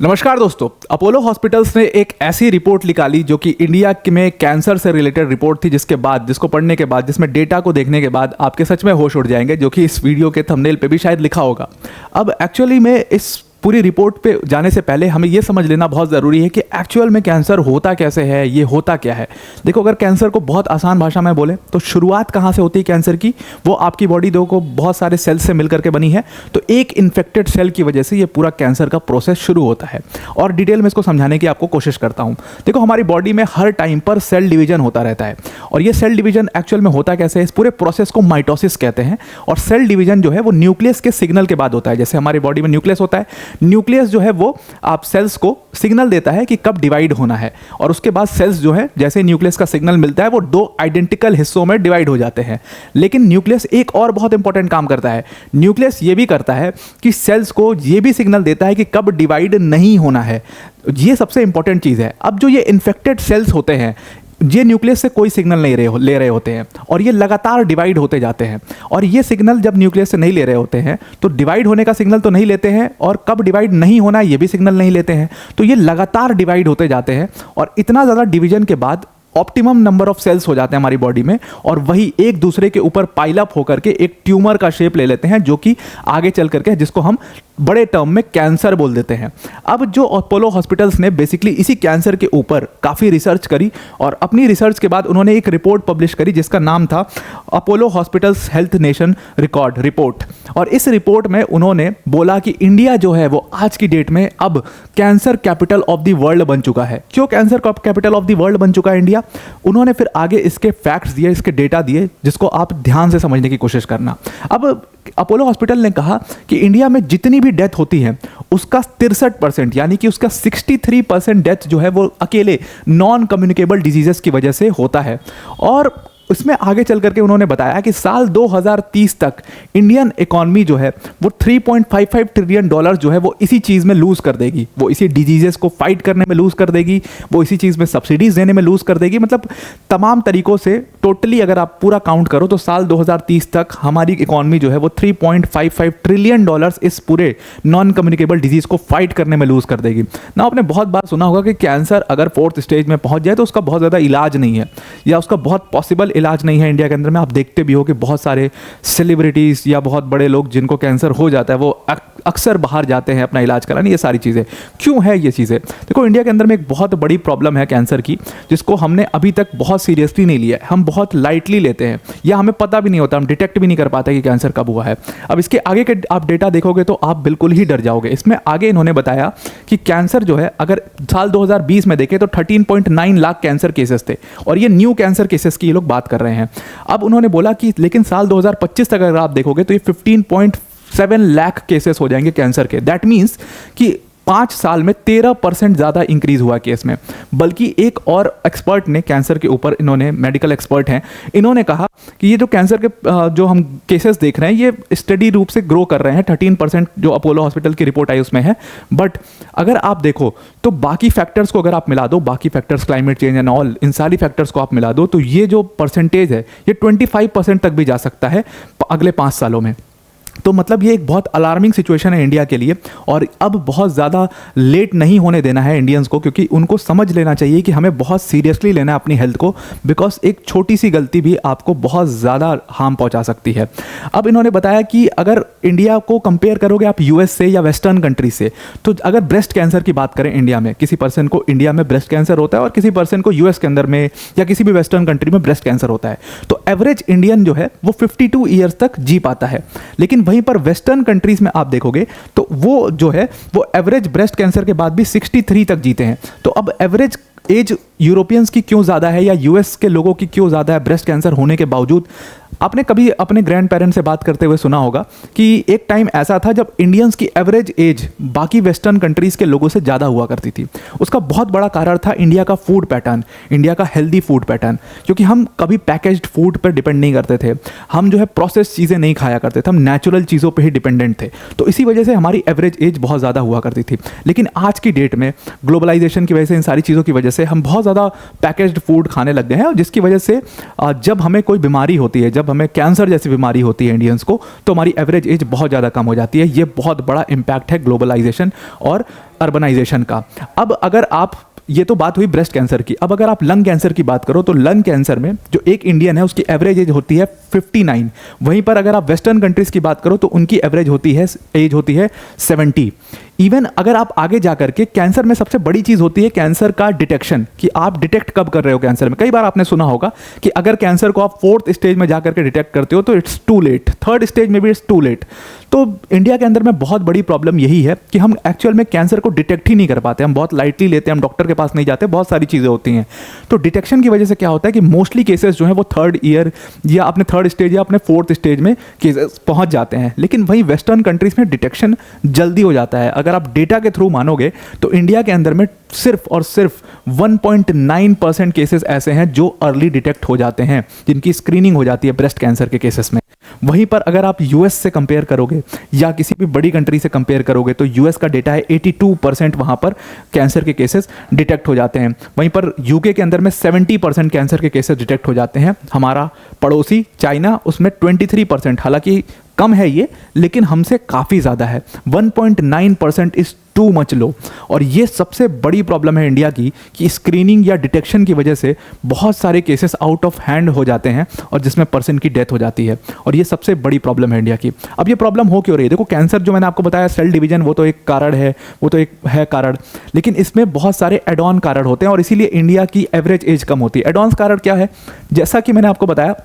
नमस्कार दोस्तों, Apollo hospitals ने एक ऐसी रिपोर्ट निकाली जो कि इंडिया में कैंसर से रिलेटेड रिपोर्ट थी, जिसको पढ़ने के बाद, जिसमें डेटा को देखने के बाद आपके सच में होश उड़ जाएंगे, जो कि इस वीडियो के थंबनेल पे भी शायद लिखा होगा। अब एक्चुअली में इस पूरी रिपोर्ट पे जाने से पहले हमें ये समझ लेना बहुत ज़रूरी है कि एक्चुअल में कैंसर होता कैसे है, ये होता क्या है। देखो, अगर कैंसर को बहुत आसान भाषा में बोले तो शुरुआत कहाँ से होती है कैंसर की? वो आपकी बॉडी को बहुत सारे सेल से मिल करके बनी है, तो एक इन्फेक्टेड सेल की वजह से ये पूरा कैंसर का प्रोसेस शुरू होता है। और डिटेल में इसको समझाने की आपको कोशिश करता हूँ। देखो, हमारी बॉडी में हर टाइम पर सेल डिवीजन होता रहता है, और ये सेल डिवीजन एक्चुअल में होता कैसे है, इस पूरे प्रोसेस को माइटोसिस कहते हैं। और सेल डिवीजन जो है वो न्यूक्लियस के सिग्नल के बाद होता है। जैसे हमारी बॉडी में न्यूक्लियस होता है, न्यूक्लियस जो है वो आप सेल्स को सिग्नल देता है कि कब डिवाइड होना है, और उसके बाद सेल्स जो है, जैसे न्यूक्लियस का सिग्नल मिलता है, वो दो आइडेंटिकल हिस्सों में डिवाइड हो जाते हैं। लेकिन न्यूक्लियस एक और बहुत इंपॉर्टेंट काम करता है। न्यूक्लियस ये भी करता है कि सेल्स को ये भी सिग्नल देता है कि कब डिवाइड नहीं होना है। ये सबसे इंपॉर्टेंट चीज़ है। अब जो ये इन्फेक्टेड सेल्स होते हैं, ये न्यूक्लियस से कोई सिग्नल नहीं ले रहे होते हैं, और ये लगातार डिवाइड होते जाते हैं। और ये सिग्नल जब न्यूक्लियस से नहीं ले रहे होते हैं तो डिवाइड होने का सिग्नल तो नहीं लेते हैं, और कब डिवाइड नहीं होना है ये भी सिग्नल नहीं लेते हैं। तो ये लगातार डिवाइड होते जाते हैं, और इतना ज़्यादा डिवीजन के बाद ऑप्टिमम नंबर ऑफ सेल्स हो जाते हैं हमारी बॉडी में, और वही एक दूसरे के ऊपर पाइल अप होकर के एक ट्यूमर का शेप ले लेते हैं, जो कि आगे चल करके जिसको हम बड़े टर्म में कैंसर बोल देते हैं। अब जो अपोलो हॉस्पिटल्स ने बेसिकली इसी कैंसर के ऊपर काफ़ी रिसर्च करी, और अपनी रिसर्च के बाद उन्होंने एक रिपोर्ट पब्लिश करी जिसका नाम था Apollo hospitals health nation record report. और इस रिपोर्ट में उन्होंने बोला कि इंडिया जो है वो आज की डेट में अब cancer capital of the world बन चुका है। क्यों cancer capital of the world बन चुका है इंडिया? उन्होंने फिर आगे इसके फैक्ट्स दिए, इसके डेटा दिए, जिसको आप ध्यान से समझने की कोशिश करना। अब अपोलो हॉस्पिटल ने कहा कि इंडिया में जितनी भी डेथ होती है उसका 63%, यानी कि उसका 63% डेथ जो है वो अकेले नॉन कम्युनिकेबल डिजीजेस की वजह से होता है। और उसमें आगे चल करके उन्होंने बताया कि साल 2030 तक इंडियन इकॉनमी जो है वो $3.55 ट्रिलियन जो है वो इसी चीज़ में लूज़ कर देगी। वो इसी डिजीजेस को फाइट करने में लूज़ कर देगी, वो इसी चीज़ में सब्सिडीज़ देने में लूज़ कर देगी। मतलब तमाम तरीक़ों से टोटली अगर आप पूरा काउंट करो तो साल 2030 तक हमारी इकॉनमी जो है वो $3.55 ट्रिलियन इस पूरे नॉन कम्युनिकेबल डिजीज़ को फाइट करने में लूज़ कर देगी ना। आपने बहुत बार सुना होगा कि कैंसर अगर 4th स्टेज में पहुँच जाए तो उसका बहुत ज़्यादा इलाज नहीं है, या उसका बहुत पॉसिबल इलाज नहीं है इंडिया के अंदर में। आप देखते भी हो कि बहुत सारे सेलिब्रिटीज़ या बहुत बड़े लोग जिनको कैंसर हो जाता है वो अक्सर बाहर जाते हैं अपना इलाज कराने। ये सारी चीज़ें क्यों है? ये चीज़ें देखो, इंडिया के अंदर में एक बहुत बड़ी प्रॉब्लम है कैंसर की, जिसको हमने अभी तक बहुत सीरियसली नहीं लिया है। हम बहुत लाइटली लेते हैं, या हमें पता भी नहीं होता, हम डिटेक्ट भी नहीं कर पाते कि कैंसर कब हुआ है। अब इसके आगे के आप डेटा देखोगे तो आप बिल्कुल ही डर जाओगे। इसमें आगे इन्होंने बताया कि कैंसर जो है, अगर साल 2020 में देखें तो 13.9 लाख कैंसर केसेस थे, और ये न्यू कैंसर केसेस की ये लोग बात कर रहे हैं। अब उन्होंने बोला कि लेकिन साल 2025 तक अगर आप देखोगे तो ये 15.7 लाख केसेस हो जाएंगे कैंसर के। दैट मीन्स कि 5 साल में 13% ज़्यादा इंक्रीज हुआ केस में। बल्कि एक और एक्सपर्ट ने कैंसर के ऊपर, इन्होंने मेडिकल एक्सपर्ट हैं, इन्होंने कहा कि ये जो कैंसर के जो हम केसेस देख रहे हैं ये स्टडी रूप से ग्रो कर रहे हैं। 13% जो अपोलो हॉस्पिटल की रिपोर्ट आई उसमें है। बट अगर आप देखो तो बाकी फैक्टर्स को अगर आप मिला दो, बाकी factors, climate change and all, इन सारी फैक्टर्स को आप मिला दो, तो ये जो परसेंटेज है ये 25% तक भी जा सकता है अगले 5 सालों में। तो मतलब ये एक बहुत अलार्मिंग सिचुएशन है इंडिया के लिए, और अब बहुत ज़्यादा लेट नहीं होने देना है इंडियंस को, क्योंकि उनको समझ लेना चाहिए कि हमें बहुत सीरियसली लेना है अपनी हेल्थ को, बिकॉज एक छोटी सी गलती भी आपको बहुत ज़्यादा हार्म पहुंचा सकती है। अब इन्होंने बताया कि अगर इंडिया को कंपेयर करोगे आप यूएस से या वेस्टर्न कंट्री से, तो अगर ब्रेस्ट कैंसर की बात करें इंडिया में, किसी पर्सन को इंडिया में ब्रेस्ट कैंसर होता है और किसी पर्सन को यूएस के अंदर में या किसी भी वेस्टर्न कंट्री में ब्रेस्ट कैंसर होता है, तो एवरेज इंडियन जो है वो 52 ईयर्स तक जी पाता है। लेकिन वहीं पर वेस्टर्न कंट्रीज में आप देखोगे तो वो जो है वो एवरेज ब्रेस्ट कैंसर के बाद भी 63 तक जीते हैं। तो अब एवरेज एज यूरोपियंस की क्यों ज़्यादा है, या यूएस के लोगों की क्यों ज़्यादा है ब्रेस्ट कैंसर होने के बावजूद? आपने कभी अपने ग्रैंड पेरेंट्स से बात करते हुए सुना होगा कि एक टाइम ऐसा था जब इंडियंस की एवरेज एज बाकी वेस्टर्न कंट्रीज़ के लोगों से ज़्यादा हुआ करती थी। उसका बहुत बड़ा कारण था इंडिया का फूड पैटर्न, इंडिया का हेल्दी फूड पैटर्न, क्योंकि हम कभी पैकेज्ड फूड पर डिपेंड नहीं करते थे, हम जो है प्रोसेस चीज़ें नहीं खाया करते थे, हम नेचुरल चीज़ों पर ही डिपेंडेंट थे। तो इसी वजह से हमारी एवरेज एज बहुत ज़्यादा हुआ करती थी। लेकिन आज की डेट में ग्लोबलाइजेशन की वजह से, इन सारी चीज़ों की वजह से हम बहुत ज़्यादा पैकेज्ड फूड खाने लग गए हैं, और जिसकी वजह से जब हमें कोई बीमारी होती है, जब जब हमें कैंसर जैसी बीमारी होती है इंडियंस को, तो हमारी एवरेज एज बहुत ज़्यादा कम हो जाती है। ये बहुत बड़ा इम्पैक्ट है ग्लोबलाइजेशन और अर्बनाइजेशन का। अब अगर आप, ये तो बात हुई ब्रेस्ट कैंसर की, अब अगर आप लंग कैंसर की बात करो तो लंग कैंसर में जो एक इंडियन है उसकी एवरेज एज होती है 59। वहीं पर अगर आप वेस्टर्न कंट्रीज की बात करो तो उनकी एवरेज एज होती है 70। इवन अगर आप आगे जाकर के, कैंसर में सबसे बड़ी चीज होती है कैंसर का डिटेक्शन, कि आप डिटेक्ट कब कर रहे हो कैंसर में। कई बार आपने सुना होगा कि अगर कैंसर को आप 4th स्टेज में जाकर के डिटेक्ट करते हो तो it's to late, 3rd stage में भी इट्स टू लेट। तो इंडिया के अंदर में बहुत बड़ी प्रॉब्लम यही है कि हम एक्चुअल में कैंसर को डिटेक्ट ही नहीं कर पाते, हम बहुत लाइटली लेते हैं, हम डॉक्टर के पास नहीं जाते, बहुत सारी चीज़ें होती हैं। तो डिटेक्शन की वजह से क्या होता है कि मोस्टली केसेस जो है वो 3rd ईयर या अपने 3rd स्टेज या अपने 4th स्टेज में केसेस पहुंच जाते हैं। लेकिन वहीं वेस्टर्न कंट्रीज में डिटेक्शन जल्दी हो जाता है। अगर आप डेटा के थ्रू मानोगे तो इंडिया के अंदर में सिर्फ और सिर्फ 1.9% केसेस ऐसे हैं जो अर्ली डिटेक्ट हो जाते हैं, जिनकी स्क्रीनिंग हो जाती है ब्रेस्ट कैंसर के केसेस में। वहीं पर अगर आप यूएस से कंपेयर करोगे या किसी भी बड़ी कंट्री से कंपेयर करोगे तो यूएस का डेटा है 82% वहां पर कैंसर के केसेस डिटेक्ट हो जाते हैं। वहीं पर यूके के अंदर में 70% कैंसर के केसेस डिटेक्ट हो जाते हैं। हमारा पड़ोसी चाइना, उसमें 23%, हालांकि कम है ये, लेकिन हमसे काफ़ी ज़्यादा है। 1.9% इज़ टू मच लो। और ये सबसे बड़ी प्रॉब्लम है इंडिया की कि स्क्रीनिंग या डिटेक्शन की वजह से बहुत सारे केसेस आउट ऑफ हैंड हो जाते हैं और जिसमें पर्सन की डेथ हो जाती है। और ये सबसे बड़ी प्रॉब्लम है इंडिया की। अब ये प्रॉब्लम हो क्यों रही है? देखो, कैंसर जो मैंने आपको बताया, सेल डिवीजन, वो तो एक कारण है, वो तो एक है कारण, लेकिन इसमें बहुत सारे एड ऑन कारण होते हैं और इसीलिए इंडिया की एवरेज एज कम होती है। एड ऑन कारण क्या है? जैसा कि मैंने आपको बताया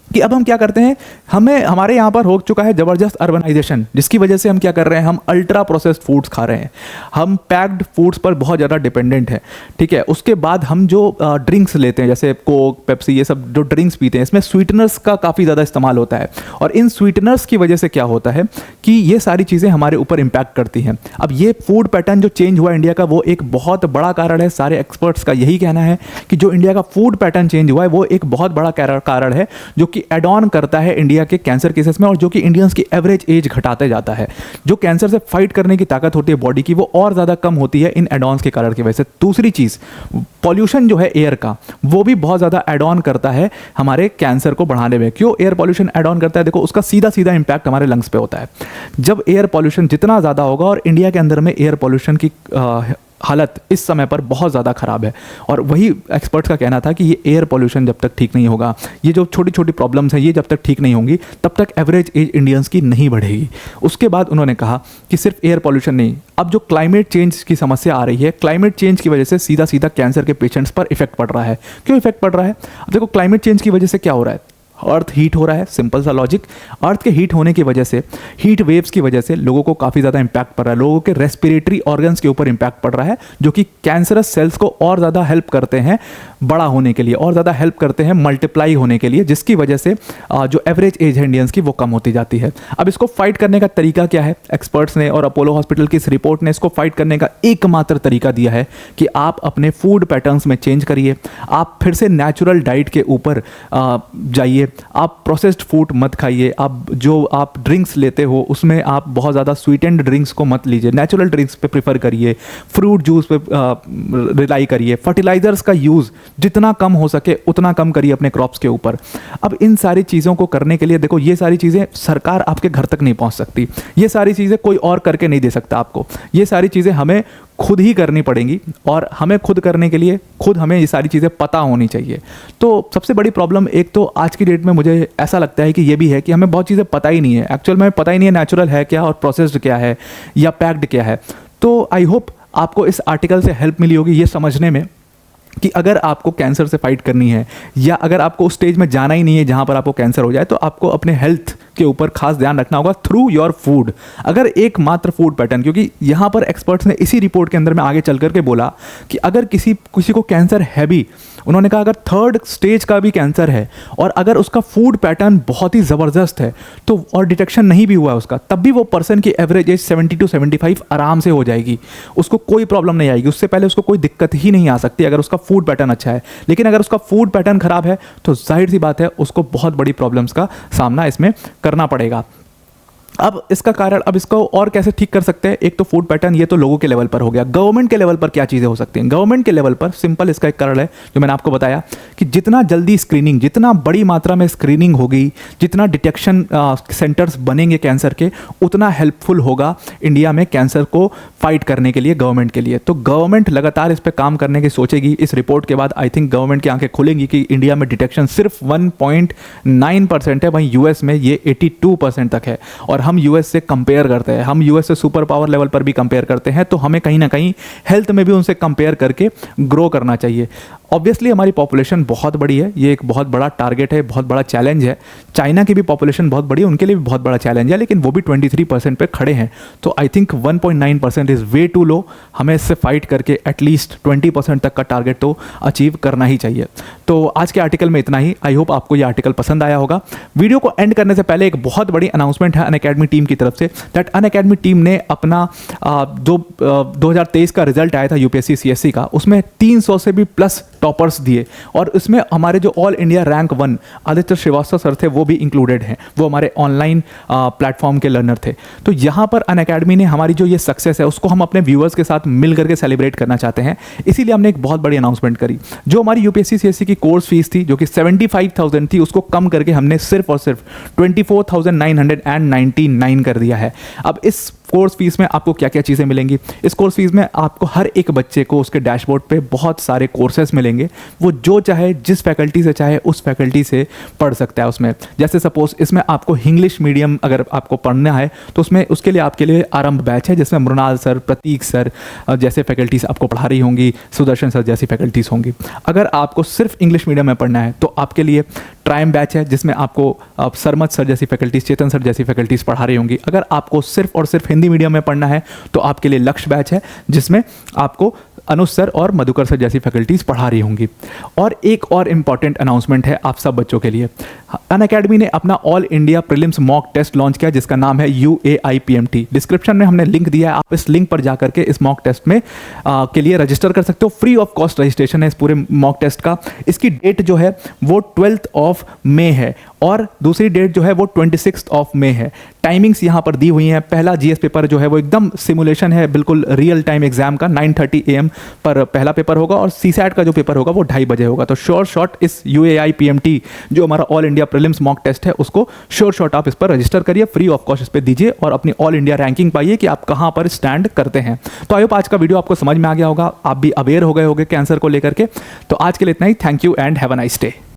कि अब हम क्या करते हैं, हमारे यहाँ पर हो चुका है ज़बरदस्त अर्बनाइजेशन, जिसकी वजह से हम क्या कर रहे हैं, हम अल्ट्रा प्रोसेस्ड फूड्स खा रहे हैं, हम पैक्ड फूड्स पर बहुत ज़्यादा डिपेंडेंट है। ठीक है, उसके बाद हम जो ड्रिंक्स लेते हैं जैसे कोक, पेप्सी, ये सब जो ड्रिंक्स पीते हैं, इसमें स्वीटनर्स का काफ़ी ज़्यादा इस्तेमाल होता है। और इन स्वीटनर्स की वजह से क्या होता है कि ये सारी चीज़ें हमारे ऊपर इम्पैक्ट करती हैं। अब ये फूड पैटर्न जो चेंज हुआ इंडिया का, वो एक बहुत बड़ा कारण है। सारे एक्सपर्ट्स का यही कहना है कि जो इंडिया का फूड पैटर्न चेंज हुआ है वो एक बहुत बड़ा कारण है, जो कि एड ऑन करता है इंडिया के कैंसर केसेस में और जो कि इंडियंस की एवरेज एज घटाते जाता है। जो कैंसर से फाइट करने की ताकत होती है बॉडी की, वो और ज़्यादा कम होती है इन एड ऑन्स के कारण की वजह से। दूसरी चीज़, पॉल्यूशन जो है एयर का, वो भी बहुत ज़्यादा एड ऑन करता है हमारे कैंसर को बढ़ाने में। क्यों एयर पॉल्यूशन एड ऑन करता है? देखो, उसका सीधा सीधा इंपैक्ट हमारे लंग्स पे होता है। जब एयर पॉल्यूशन जितना ज़्यादा होगा, और इंडिया के अंदर में एयर पॉल्यूशन की हालत इस समय पर बहुत ज़्यादा ख़राब है, और वही एक्सपर्ट्स का कहना था कि ये एयर पॉल्यूशन जब तक ठीक नहीं होगा, ये जो छोटी छोटी प्रॉब्लम्स हैं, ये जब तक ठीक नहीं होंगी, तब तक एवरेज एज इंडियंस की नहीं बढ़ेगी। उसके बाद उन्होंने कहा कि सिर्फ एयर पॉल्यूशन नहीं, अब जो क्लाइमेट चेंज की समस्या आ रही है, क्लाइमेट चेंज की वजह से सीधा सीधा कैंसर के पेशेंट्स पर इफेक्ट पड़ रहा है। क्यों इफेक्ट पड़ रहा है? अब देखो, क्लाइमेट चेंज की वजह से क्या हो रहा है, अर्थ हीट हो रहा है। सिंपल सा लॉजिक, अर्थ के हीट होने की वजह से, हीट वेव्स की वजह से लोगों को काफ़ी ज़्यादा इंपैक्ट पड़ रहा है। लोगों के रेस्पिरेटरी ऑर्गन्स के ऊपर इंपैक्ट पड़ रहा है, जो कि कैंसरस सेल्स को और ज़्यादा हेल्प करते हैं बड़ा होने के लिए, और ज़्यादा हेल्प करते हैं मल्टीप्लाई होने के लिए, जिसकी वजह से जो एवरेज एज है इंडियंस की, वो कम होती जाती है। अब इसको फाइट करने का तरीका क्या है? एक्सपर्ट्स ने और अपोलो हॉस्पिटल की इस रिपोर्ट ने इसको फाइट करने का एकमात्र तरीका दिया है कि आप अपने फूड पैटर्न्स में चेंज करिए, आप फिर से नेचुरल डाइट के ऊपर जाइए, आप प्रोसेस्ड फूड मत खाइए, आप ड्रिंक्स लेते हो उसमें आप बहुत ज़्यादा स्वीटेंड ड्रिंक्स को मत लीजिए, नेचुरल ड्रिंक्स पे प्रेफर करिए, फ्रूट जूस पे रिलाई करिए, फर्टिलाइजर्स का यूज़ जितना कम हो सके उतना कम करिए अपने क्रॉप्स के ऊपर। अब इन सारी चीज़ों को करने के लिए, देखो, ये सारी चीज़ें सरकार आपके घर तक नहीं पहुंच सकती, ये सारी चीज़ें कोई और करके नहीं दे सकता आपको, ये सारी चीज़ें हमें खुद ही करनी पड़ेंगी, और हमें खुद करने के लिए खुद हमें ये सारी चीज़ें पता होनी चाहिए। तो सबसे बड़ी प्रॉब्लम एक तो आज की डेट में मुझे ऐसा लगता है कि ये भी है कि हमें बहुत चीज़ें पता ही नहीं है, एक्चुअल में पता ही नहीं है नेचुरल है क्या और प्रोसेस्ड क्या है या पैक्ड क्या है। तो आई होप आपको इस आर्टिकल से हेल्प मिली होगी ये समझने में कि अगर आपको कैंसर से फाइट करनी है, या अगर आपको उस स्टेज में जाना ही नहीं है जहां पर आपको कैंसर हो जाए, तो आपको अपने हेल्थ के ऊपर खास ध्यान रखना होगा थ्रू योर फूड। अगर एकमात्र फूड पैटर्न, क्योंकि यहाँ पर एक्सपर्ट्स ने इसी रिपोर्ट के अंदर में आगे चल करके बोला कि अगर किसी को कैंसर है भी, उन्होंने कहा अगर 3rd स्टेज का भी कैंसर है और अगर उसका फूड पैटर्न बहुत ही ज़बरदस्त है तो, और डिटेक्शन नहीं भी हुआ है उसका, तब भी वो पर्सन की एवरेज एज 70 to 75 आराम से हो जाएगी, उसको कोई प्रॉब्लम नहीं आएगी, उससे पहले उसको कोई दिक्कत ही नहीं आ सकती अगर उसका फूड पैटर्न अच्छा है। लेकिन अगर उसका फूड पैटर्न खराब है तो जाहिर सी बात है उसको बहुत बड़ी प्रॉब्लम्स का सामना इसमें करना पड़ेगा। अब इसका कारण, अब इसको और कैसे ठीक कर सकते हैं? एक तो फूड पैटर्न, ये तो लोगों के लेवल पर हो गया। गवर्नमेंट के लेवल पर क्या चीज़ें हो सकती हैं? गवर्नमेंट के लेवल पर सिंपल इसका एक कारण है जो मैंने आपको बताया कि जितना जल्दी स्क्रीनिंग, जितना बड़ी मात्रा में स्क्रीनिंग होगी, जितना डिटेक्शन सेंटर्स बनेंगे कैंसर के, उतना हेल्पफुल होगा इंडिया में कैंसर को फाइट करने के लिए, गवर्नमेंट के लिए। तो गवर्नमेंट लगातार इस पर काम करने की सोचेगी। इस रिपोर्ट के बाद आई थिंक गवर्नमेंट की आंखें खुलेंगी कि इंडिया में डिटेक्शन सिर्फ 1.9% है, वहीं यूएस में ये 82% तक है। और हम यूएस से कंपेयर करते हैं, हम यूएस से सुपर पावर लेवल पर भी कंपेयर करते हैं, तो हमें कहीं ना कहीं हेल्थ में भी उनसे कंपेयर करके ग्रो करना चाहिए। ऑब्वियसली हमारी पॉपुलेशन बहुत बड़ी है, ये एक बहुत बड़ा टारगेट है, बहुत बड़ा चैलेंज है। चाइना की भी पॉपुलेशन बहुत बड़ी है, उनके लिए भी बहुत बड़ा चैलेंज है, लेकिन वो भी 23% पे खड़े हैं। तो I think 1.9% is way too low. हमें इससे फाइट करके एटलीस्ट 20% तक का टारगेट तो अचीव करना ही चाहिए। तो आज के आर्टिकल में इतना ही। आई होप आपको ये आर्टिकल पसंद आया होगा। वीडियो को एंड करने से पहले एक बहुत बड़ी अनाउंसमेंट है अनअकैडमी टीम की तरफ से, दैट अनअकैडमी टीम ने अपना जो 2023 का रिजल्ट आया था यूपीएससी सीएससी का, उसमें 300 से भी प्लस टॉपर्स दिए, और इसमें हमारे जो all India rank 1 Aditya Shrivastava sir थे वो भी इंक्लूडेड हैं। वो हमारे ऑनलाइन प्लेटफॉर्म के लर्नर थे। तो यहाँ पर अनअकैडमी ने हमारी जो ये सक्सेस है उसको हम अपने व्यूअर्स के साथ मिल करके सेलिब्रेट करना चाहते हैं, इसीलिए हमने एक बहुत बड़ी अनाउंसमेंट करी। जो हमारी यूपीएससी सीएससी की कोर्स फीस थी जो कि 75,000 थी, उसको कम करके हमने सिर्फ और सिर्फ 24,999 कर दिया है। अब इस कोर्स फीस में आपको क्या क्या चीज़ें मिलेंगी? इस कोर्स फीस में आपको हर एक बच्चे को उसके डैशबोर्ड पे बहुत सारे कोर्सेज मिलेंगे। वो जो चाहे, जिस फैकल्टी से चाहे, उस फैकल्टी से पढ़ सकता है उसमें। जैसे सपोज इसमें आपको इंग्लिश मीडियम अगर आपको पढ़ना है तो उसमें उसके लिए आपके लिए आरंभ बैच है, जिसमें मृणाल सर, प्रतीक सर जैसे फैकल्टीज आपको पढ़ा रही होंगी, सुदर्शन सर जैसी फैकल्टीज़ होंगी। अगर आपको सिर्फ इंग्लिश मीडियम में पढ़ना है तो आपके लिए ट्राइम बैच है, जिसमें आपको सरमत सर जैसी फैकल्टीज, चेतन सर जैसी फैकल्टीज पढ़ा रही होंगी। अगर आपको सिर्फ और सिर्फ हिंदी मीडियम में पढ़ना है तो आपके लिए लक्ष्य बैच है, जिसमें आपको अनुज सर और मधुकर सर जैसी फैकल्टीज पढ़ा रही होंगी। और एक और इंपॉर्टेंट अनाउंसमेंट है आप सब बच्चों के लिए। अनअकैडमी ने अपना all India prelims mock test launch किया, जिसका नाम है UAIPMT। डिस्क्रिप्शन में हमने लिंक दिया है, आप इस लिंक पर जाकर के इस मॉक टेस्ट में के लिए रजिस्टर कर सकते हो। फ्री ऑफ कॉस्ट रजिस्ट्रेशन है इस पूरे मॉक टेस्ट का। इसकी डेट जो है वो 12 मई है, और दूसरी डेट जो है वो 26 मई है। टाइमिंग्स यहाँ पर दी हुई हैं। पहला जीएस पेपर जो है वो एकदम सिमुलेशन है, बिल्कुल रियल टाइम एग्जाम का, 9:30 AM पर पहला पेपर होगा, और सीसैट का जो पेपर होगा वो 2:30 बजे होगा। तो श्योर शॉट इस UAIPMT जो हमारा all India prelims mock test है उसको श्योर शॉट आप इस पर रजिस्टर करिए, फ्री ऑफ कॉस्ट इस पर दीजिए, और अपनी ऑल इंडिया रैंकिंग पाइए कि आप कहाँ पर स्टैंड करते हैं। तो आई होप आज का वीडियो आपको समझ में आ गया होगा, आप भी अवेयर हो गए होंगे कैंसर को लेकर के। तो आज के लिए इतना ही। Thank you and have a nice day.